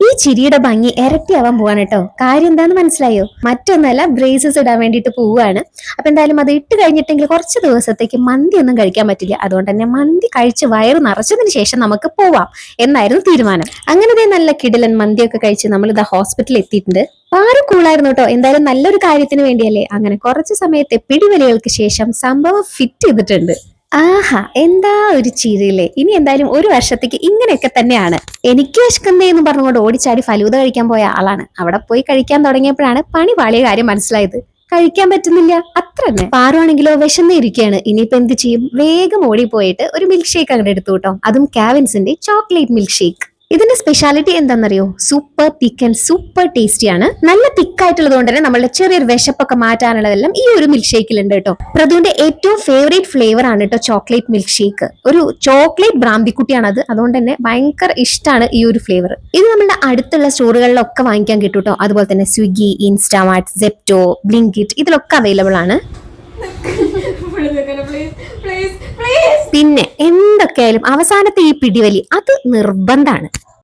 ഈ ചിരിയുടെ ഭംഗി ഇരട്ടിയാവാൻ പോവാണ് കേട്ടോ. കാര്യം എന്താന്ന് മനസ്സിലായോ? മറ്റൊന്നല്ല, ബ്രേസസ് ഇടാൻ വേണ്ടിയിട്ട് പോവുകയാണ്. അപ്പൊ എന്തായാലും അത് ഇട്ട് കഴിഞ്ഞിട്ടെങ്കിൽ കുറച്ച് ദിവസത്തേക്ക് മന്തി ഒന്നും കഴിക്കാൻ പറ്റില്ല. അതുകൊണ്ട് തന്നെ മന്തി കഴിച്ച് വയറ് നിറച്ചതിന് ശേഷം നമുക്ക് പോവാം എന്നായിരുന്നു തീരുമാനം. അങ്ങനത്തെ നല്ല കിടിലൻ മന്തിയൊക്കെ കഴിച്ച് നമ്മൾ ഇതാ ഹോസ്പിറ്റലിൽ എത്തിയിട്ടുണ്ട്. ആരും കൂളായിരുന്നു കേട്ടോ. എന്തായാലും നല്ലൊരു കാര്യത്തിന് വേണ്ടിയല്ലേ. അങ്ങനെ കുറച്ച് സമയത്തെ പിടിവലികൾക്ക് ശേഷം സംഭവം ഫിറ്റ് ചെയ്തിട്ടുണ്ട്. ആഹാ, എന്താ ഒരു ചിരിയില്ലേ. ഇനി എന്തായാലും ഒരു വർഷത്തേക്ക് ഇങ്ങനെയൊക്കെ തന്നെയാണ്. എനിക്ക് വിശക്കുന്നേ എന്ന് പറഞ്ഞുകൊണ്ട് ഓടിച്ചാടി ഫലൂദ കഴിക്കാൻ പോയ ആളാണ്. അവിടെ പോയി കഴിക്കാൻ തുടങ്ങിയപ്പോഴാണ് പണി പാളിയ കാര്യം മനസ്സിലായത്. കഴിക്കാൻ പറ്റുന്നില്ല, അത്ര തന്നെ. പാറുവാണെങ്കിലോ വിശന്നേ ഇരിക്കുകയാണ്. ഇനിയിപ്പോ എന്ത് ചെയ്യും? വേഗം ഓടിപ്പോയിട്ട് ഒരു മിൽക്ക് ഷേക്ക് അങ്ങോട്ട് എടുത്തു കേട്ടോ. അതും കാവിൻസിന്റെ ചോക്ലേറ്റ് മിൽക്ക് ഷേക്ക്. ഇതിന്റെ സ്പെഷ്യാലിറ്റി എന്താണെന്നറിയോ? Super thick and super tasty ആണ്. നല്ല തിക്കായിട്ടുള്ളത് കൊണ്ട് തന്നെ നമ്മളുടെ ചെറിയൊരു വിശപ്പൊക്കെ മാറ്റാനുള്ളതെല്ലാം ഈ ഒരു മിൽക്ക് ഷേക്കിലുണ്ട് കേട്ടോ. പ്രതുവിന്റെ ഏറ്റവും ഫേവറേറ്റ് ഫ്ലേവർ ആണ് കേട്ടോ ചോക്ലേറ്റ് മിൽക്ക് ഷേക്ക്. ഒരു ചോക്ലേറ്റ് ബ്രാന്തിക്കുട്ടിയാണ് അത്. അതുകൊണ്ട് തന്നെ ഭയങ്കര ഇഷ്ടമാണ് ഈ ഒരു ഫ്ലേവർ. ഇത് നമ്മുടെ അടുത്തുള്ള സ്റ്റോറുകളിലൊക്കെ വാങ്ങിക്കാൻ കിട്ടും കേട്ടോ. അതുപോലെ തന്നെ സ്വിഗ്ഗി, ഇൻസ്റ്റാമാർട്ട്, സെപ്റ്റോ, ബ്ലിങ്കിറ്റ് ഇതിലൊക്കെ അവൈലബിൾ ആണ്. പിന്നെ എന്തൊക്കെയായാലും അവസാനത്തെ ഈ പിടിവലി അത് നിർബന്ധമാണ്.